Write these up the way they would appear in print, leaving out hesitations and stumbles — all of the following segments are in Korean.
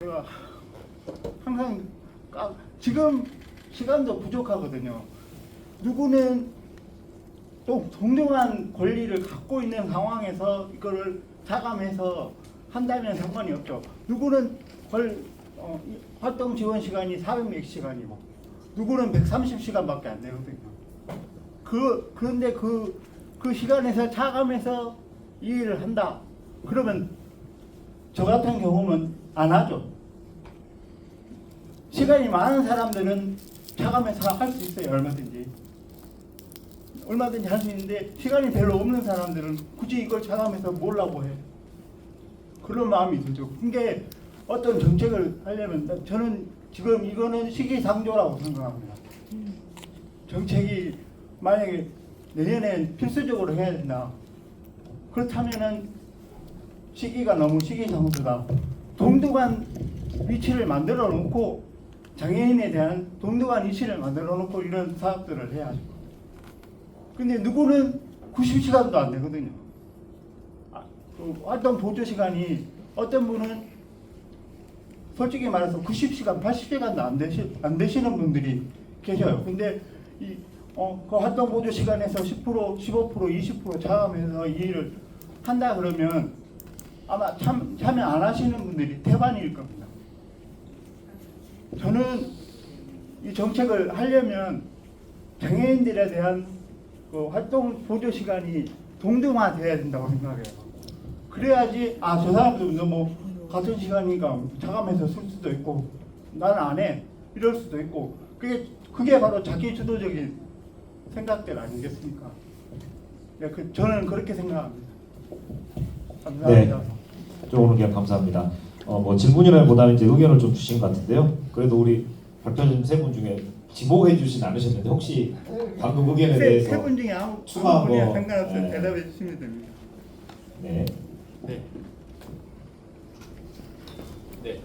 제가 항상 지금 시간도 부족하거든요. 누구는 또 동등한 권리를 갖고 있는 상황에서 이거를 자감해서 한다면 상관이 없죠. 누구는 활동 지원 시간이 400몇 시간이고 누구는 130시간밖에 안 되거든요. 그런데 그 시간에서 자감해서 이 일을 한다. 그러면 저 같은 경우는 안 하죠. 시간이 많은 사람들은 자감해서 할 수 있어요. 얼마든지 할 수 있는데 시간이 별로 없는 사람들은 굳이 이걸 자감해서 뭐라고 해. 그런 마음이 들죠. 그게 어떤 정책을 하려면 저는 지금 이거는 시기상조라고 생각합니다. 정책이 만약에 내년에 필수적으로 해야 된다. 그렇다면은 시기가 너무 시기상조다. 동등한 위치를 만들어 놓고 장애인에 대한 동등한 위치를 만들어 놓고 이런 사업들을 해야죠. 근데 누구는 90시간도 안 되거든요. 활동 보조 시간이 어떤 분은 솔직히 말해서 90시간, 80시간도 안 되시는 분들이 계셔요. 근데 그 활동 보조 시간에서 10%, 15%, 20% 자감해서 이 일을 한다 그러면 아마 참여 안 하시는 분들이 태반일 겁니다. 저는 이 정책을 하려면 장애인들에 대한 그 활동 보조 시간이 동등화돼야 된다고 생각해요. 그래야지 저 사람도 뭐 같은 시간이니까 자감해서 쓸 수도 있고 나는 안 해 이럴 수도 있고 그게 바로 자기 주도적인 생각들 아니겠습니까? 네, 저는 그렇게 생각합니다. 감사합니다. 네, 오늘 그냥 감사합니다. 뭐 질문이라기보다는 이제 의견을 좀 주신 것 같은데요. 그래도 우리 발표진 세 분 중에 지목해 주진 않으셨는데 혹시 방금 의견에 대해서 세 분 중에 아무 분이 상관없어요. 대답해 주시면 됩니다. 네. 네. 네.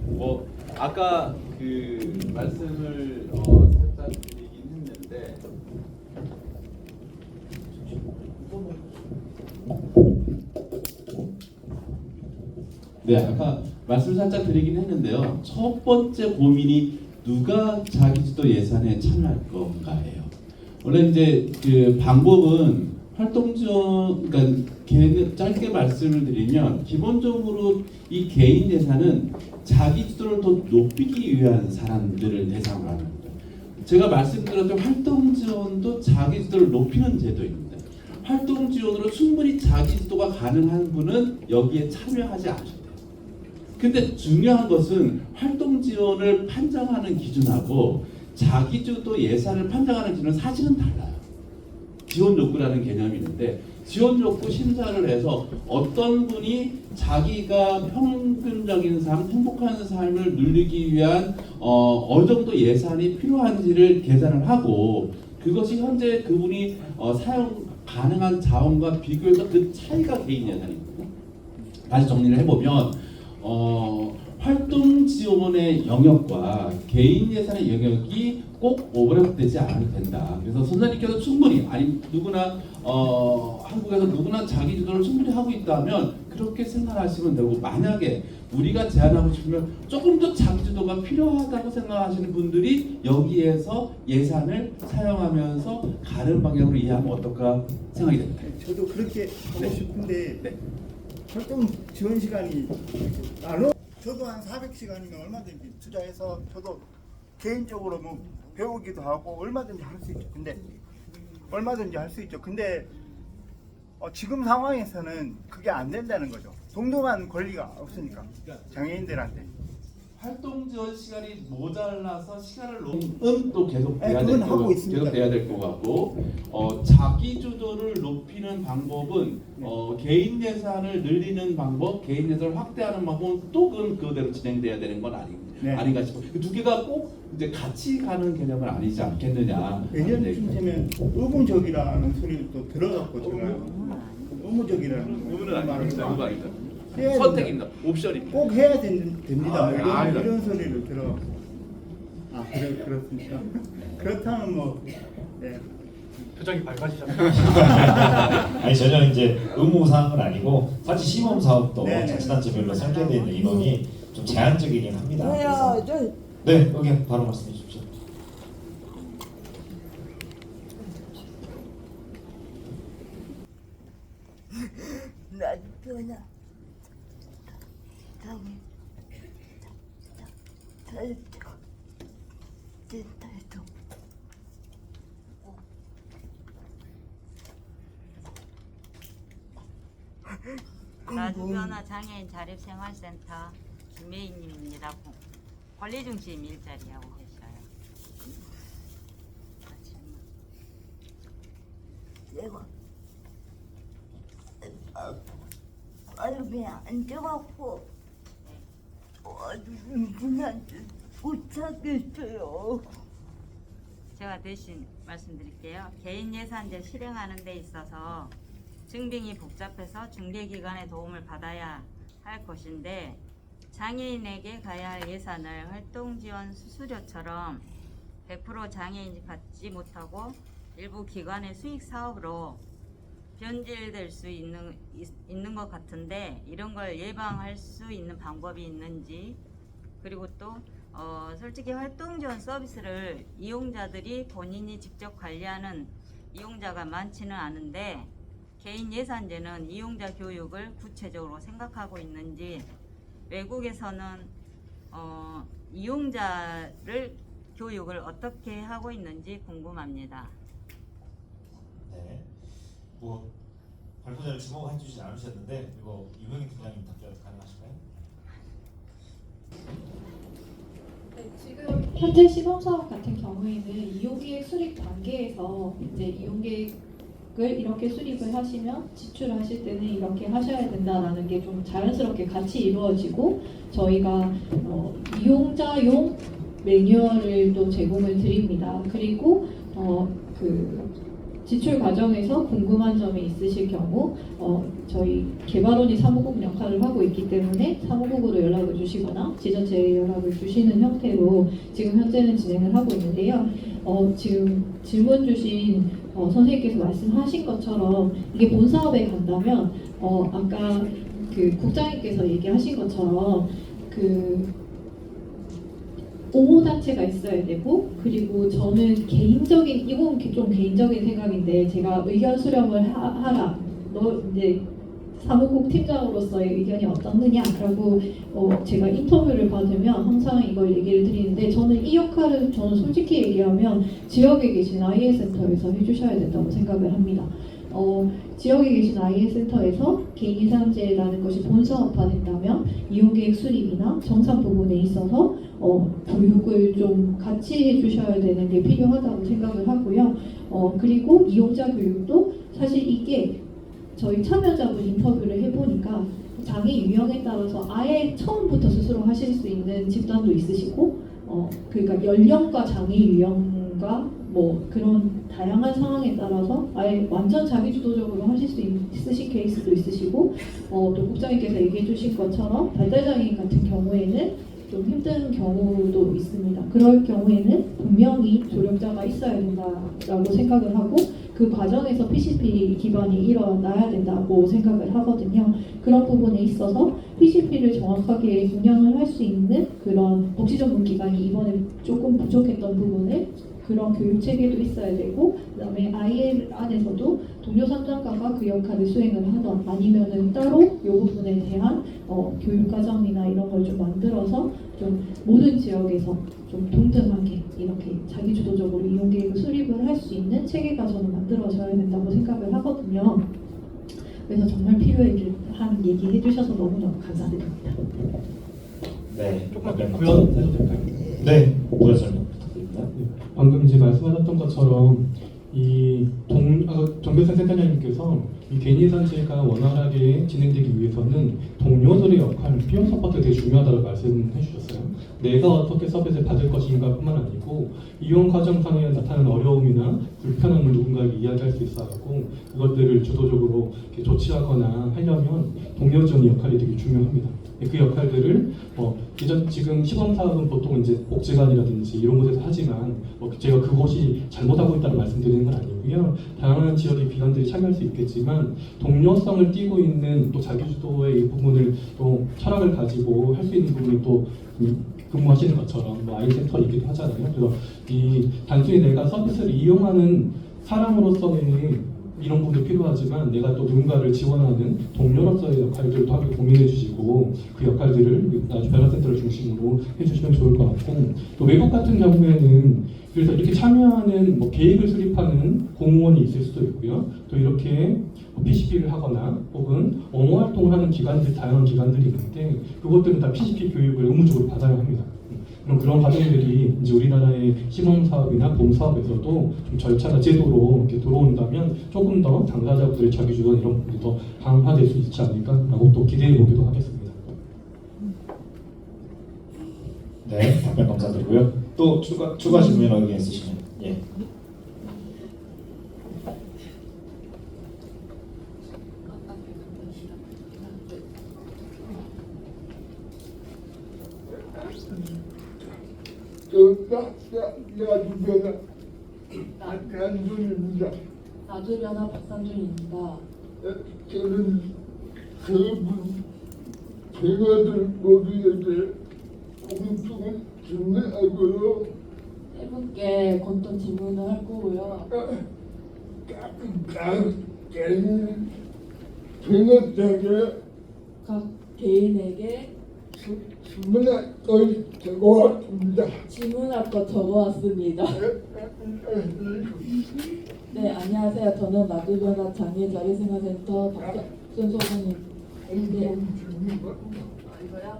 뭐 아까 그 말씀을 살짝 드리긴 했는데 네, 아까 말씀 살짝 드리긴 했는데요. 첫 번째 고민이 누가 자기주도 예산에 참여할 건가예요. 원래 이제 그 방법은 활동 지원, 그러니까 짧게 말씀을 드리면 기본적으로 이 개인 예산은 자기주도를 더 높이기 위한 사람들을 대상으로 하는 거예요. 제가 말씀드렸던 활동 지원도 자기주도를 높이는 제도입니다. 활동 지원으로 충분히 자기주도가 가능한 분은 여기에 참여하지 않으셔도 돼요. 근데 중요한 것은 활동 지원을 판정하는 기준하고 자기주도 예산을 판정하는 기준은 사실은 달라요. 지원 욕구라는 개념이 있는데 지원 욕구 심사를 해서 어떤 분이 자기가 평균적인 삶, 행복한 삶을 누리기 위한 어느 정도 예산이 필요한지를 계산을 하고 그것이 현재 그분이 사용 가능한 자원과 비교해서 그 차이가 개인 예산입니다. 다시 정리를 해보면 활동 지원의 영역과 개인 예산의 영역이 꼭 오버랩되지 않아도 된다. 그래서 선생님께서 충분히 누구나 한국에서 누구나 자기 주도를 충분히 하고 있다면 그렇게 생각하시면 되고 만약에 우리가 제안하고 싶으면 조금 더 자기 주도가 필요하다고 생각하시는 분들이 여기에서 예산을 사용하면서 가는 방향으로 이해하면 어떨까 생각이 됩니다. 저도 그렇게 하고 싶은데 네. 활동 지원 시간이 저도 한 400시간이면 얼마든지 투자해서 저도 개인적으로 뭐 배우기도 하고 얼마든지 할 수 있죠. 근데 지금 상황에서는 그게 안 된다는 거죠. 동등한 권리가 없으니까 장애인들한테. 활동 지원 시간이 모자라서 시간을 놓으면 또 계속 돼야 그건 하고 있습니다. 계속 돼야 될 것 같고 자기 주도를 높이는 방법은 개인 예산을 늘리는 방법, 개인 예산을 확대하는 방법은 또 그건 그대로 진행돼야 되는 건 아닌가 싶어요. 그 두 개가 꼭 이제 같이 가는 개념은 아니지 않겠느냐. 내년쯤 되면 의무적이라는 소리를 또 들어갖고 제가 의무적이라는 의무는 아닙니다. 의무 아닙니다. 해야 선택입니다. 옵션입니다. 꼭 해야 됩니다. 아니다. 이런 소리를 들어. 그렇습니까? 그렇다면 뭐 표정이 밝아지셨어요. 아니 전혀 이제 의무 사항은 아니고 사실 시범 사업도 네네. 자치단체별로 설계되어 있는 인원이 좀 제한적이긴 합니다. 그래서 저 네, 여기 바로 말씀해 주십시오. 나도나 당이 됐다. 나주변화 장애인 자립생활센터 김혜인님입니다. 권리중심 일자리 하고 계셔요. 내가 얼음에 앉아갖고 분한테 부탁했어요. 제가 대신 말씀드릴게요. 개인 예산제 실행하는 데 있어서 증빙이 복잡해서 중개기관의 도움을 받아야 할 것인데 장애인에게 가야 할 예산을 활동지원 수수료처럼 100% 장애인이 받지 못하고 일부 기관의 수익 사업으로 변질될 수 있는 것 같은데 이런 걸 예방할 수 있는 방법이 있는지, 그리고 또 솔직히 활동지원 서비스를 이용자들이 본인이 직접 관리하는 이용자가 많지는 않은데 개인 예산제는 이용자 교육을 구체적으로 생각하고 있는지, 외국에서는 이용자를 교육을 어떻게 하고 있는지 궁금합니다. 네, 뭐 발표자를 지목해 주진 않으셨는데 이거 유명희 팀장님 답변 가능하실까요? 네, 지금 현재 시범사업 같은 경우에는 이용계획 수립 단계에서 이제 이용계획을 이렇게 수립을 하시면 지출하실 때는 이렇게 하셔야 된다라는 게 좀 자연스럽게 같이 이루어지고, 저희가 이용자용 매뉴얼을 또 제공을 드립니다. 그리고 그 지출 과정에서 궁금한 점이 있으실 경우 저희 개발원이 사무국 역할을 하고 있기 때문에 사무국으로 연락을 주시거나 지자체에 연락을 주시는 형태로 지금 현재는 진행을 하고 있는데요. 지금 질문 주신 선생님께서 말씀하신 것처럼 이게 본사업에 간다면 아까 그 국장님께서 얘기하신 것처럼 그 옹호단체가 있어야 되고, 그리고 저는 개인적인, 이건 좀 개인적인 생각인데 제가 의견 수렴을 하라, 너 이제 사무국 팀장으로서의 의견이 어떻느냐라고 제가 인터뷰를 받으면 항상 이걸 얘기를 드리는데, 저는 이 역할을 저는 솔직히 얘기하면 지역에 계신 IS 센터에서 해주셔야 된다고 생각을 합니다. 지역에 계신 IS 센터에서 개인 예산제라는 것이 본사업화된다면 이용계획 수립이나 정산 부분에 있어서 교육을 좀 같이 해주셔야 되는 게 필요하다고 생각을 하고요. 그리고 이용자 교육도 사실 이게 저희 참여자분 인터뷰를 해보니까 장애 유형에 따라서 아예 처음부터 스스로 하실 수 있는 집단도 있으시고, 그러니까 연령과 장애 유형과 뭐 그런 다양한 상황에 따라서 아예 완전 자기주도적으로 하실 수 있으신 케이스도 있으시고, 또 국장님께서 얘기해 주신 것처럼 발달장애인 같은 경우에는 좀 힘든 경우도 있습니다. 그럴 경우에는 분명히 조력자가 있어야 된다라고 생각을 하고, 그 과정에서 PCP 기반이 일어나야 된다고 생각을 하거든요. 그런 부분에 있어서 PCP를 정확하게 운영을 할 수 있는 그런 복지 전문 기관이 이번에 조금 부족했던 부분을, 그런 교육 체계도 있어야 되고, 그다음에 IL 안에서도 동료 상담가가 그 역할을 수행을 하던, 아니면은 따로 이 부분에 대한 교육 과정이나 이런 걸 좀 만들어서 좀 모든 지역에서 좀 동등하게 이렇게 자기주도적으로 이용계획을 수립을 할 수 있는 체계가 저는 만들어져야 된다고 생각을 하거든요. 그래서 정말 필요한 얘기 해주셔서 너무너무 감사드립니다. 네, 조금만 답변 구현해도 감사합니다. 될까요? 네, 부연 설명 부탁드립니다. 방금 이제 말씀하셨던 것처럼 이 정교생 센터장님께서 이 개인예산제가 원활하게 진행되기 위해서는 동료들의 역할, 피어 서포트가 되게 중요하다고 말씀해 주셨어요. 내가 어떻게 서비스를 받을 것인가 뿐만 아니고 이용 과정상에 나타나는 어려움이나 불편함을 누군가에게 이야기할 수 있어야 하고, 그것들을 주도적으로 이렇게 조치하거나 하려면 동료 지원의 역할이 되게 중요합니다. 그 역할들을 지금 시범 사업은 보통 이제 복지관이라든지 이런 곳에서 하지만 제가 그곳이 잘못하고 있다는 말씀드리는 건 아닙니다. 거고요. 다양한 지역의 기관들이 참여할 수 있겠지만 동료성을 띠고 있는 또 자기주도의 이 부분을 또 철학을 가지고 할 수 있는 부분이 또 근무하시는 것처럼 뭐 아이센터이기도 하잖아요. 그래서 이 단순히 내가 서비스를 이용하는 사람으로서의 이런 부분도 필요하지만 내가 또 누군가를 지원하는 동료로서의 역할들도 함께 고민해 주시고 그 역할들을 나중 변화센터를 중심으로 해주시면 좋을 것 같고 또 외국 같은 경우에는 그래서 이렇게 참여하는 뭐 계획을 수립하는 공무원이 있을 수도 있고요. 또 이렇게 PCP를 하거나 혹은 언어 활동을 하는 기관들 다양한 기관들이 있는데 그것들은 다 PCP 교육을 의무적으로 받아야 합니다. 그런 과정들이 이제 우리나라의 시범 사업이나 봄 사업에서도 좀 절차나 제도로 이렇게 들어온다면 조금 더 당사자분들의 자기주도 이런 부분이 더 강화될 수 있지 않을까라고 또 기대해 보기도 하겠습니다. 네, 답변 감사드리고요. 또 추가 질문이나 의견 있으시면 예. 안준입니다. 나주변화 박상준입니다. 저는 세분 배가들 모두에게 공통 질문하고요. 세 분께 건ton 질문을 할 거고요. 각 개인 변호사에게 각 개인에게 질문할 걸 적어왔습니다. 질문할 것 적어왔습니다. 네, 안녕하세요. 저는 나주변화 장애 자기생활센터 박순 소장님. 네. 이거요?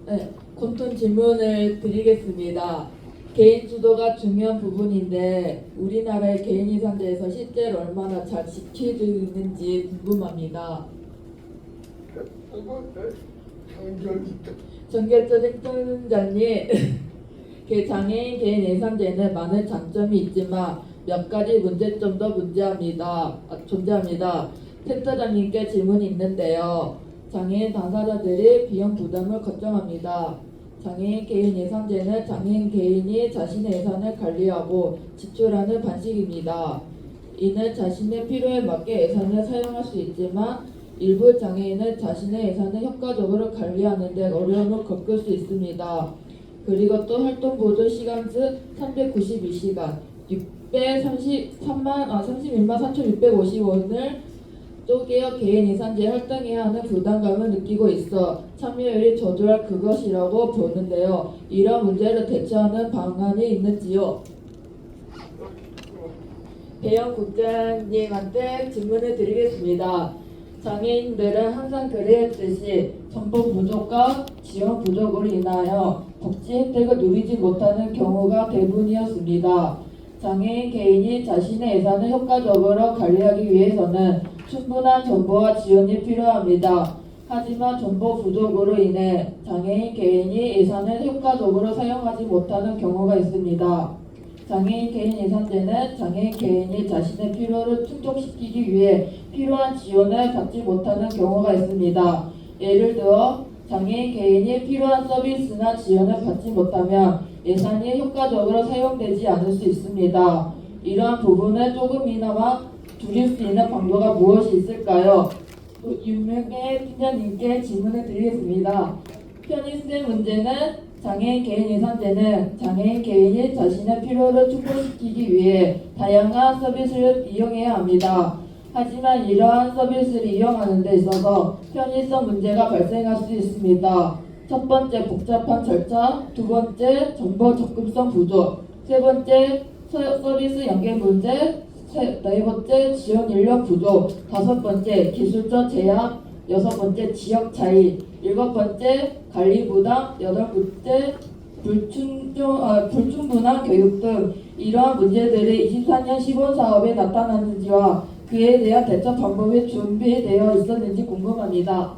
네, 건ton 질문을 드리겠습니다. 개인 주도가 중요한 부분인데 우리나라의 개인 이산제에서 실제로 얼마나 잘 지켜지고 있는지 궁금합니다. 정결조 행정자님, 장애인 개인 예산제는 많은 장점이 있지만 몇 가지 문제점도 존재합니다. 센터장님께 질문이 있는데요. 장애인 당사자들이 비용 부담을 걱정합니다. 장애인 개인 예산제는 장애인 개인이 자신의 예산을 관리하고 지출하는 방식입니다. 이는 자신의 필요에 맞게 예산을 사용할 수 있지만 일부 장애인은 자신의 예산을 효과적으로 관리하는 데 어려움을 겪을 수 있습니다. 그리고 또 활동보조 시간수 392시간, 31만 3,650원을 쪼개어 개인 예산제 활동해야 하는 부담감을 느끼고 있어 참여율이 저조할 그것이라고 보는데요. 이런 문제를 대처하는 방안이 있는지요? 배영 국장님한테 질문을 드리겠습니다. 장애인들은 항상 그랬듯이 정보 부족과 지원 부족으로 인하여 복지 혜택을 누리지 못하는 경우가 대부분이었습니다. 장애인 개인이 자신의 예산을 효과적으로 관리하기 위해서는 충분한 정보와 지원이 필요합니다. 하지만 정보 부족으로 인해 장애인 개인이 예산을 효과적으로 사용하지 못하는 경우가 있습니다. 장애인 개인 예산제는 장애인 개인이 자신의 필요를 충족시키기 위해 필요한 지원을 받지 못하는 경우가 있습니다. 예를 들어 장애인 개인이 필요한 서비스나 지원을 받지 못하면 예산이 효과적으로 사용되지 않을 수 있습니다. 이러한 부분을 조금이나마 줄일 수 있는 방도가 무엇이 있을까요? 윤명계 팀장님께 질문을 드리겠습니다. 편의세 문제는 장애인 개인 예산제는 장애인 개인이 자신의 필요를 충족시키기 위해 다양한 서비스를 이용해야 합니다. 하지만 이러한 서비스를 이용하는 데 있어서 편의성 문제가 발생할 수 있습니다. 첫 번째, 복잡한 절차. 두 번째, 정보 접근성 부족. 세 번째, 서비스 연계 문제. 네 번째, 지원 인력 부족. 다섯 번째, 기술적 제약. 여섯 번째, 지역 차이. 일곱 번째, 관리 부담. 여덟 번째, 불충분한 교육 등 이러한 문제들이 24년 시범 사업에 나타났는지와 그에 대한 대처 방법이 준비되어 있었는지 궁금합니다.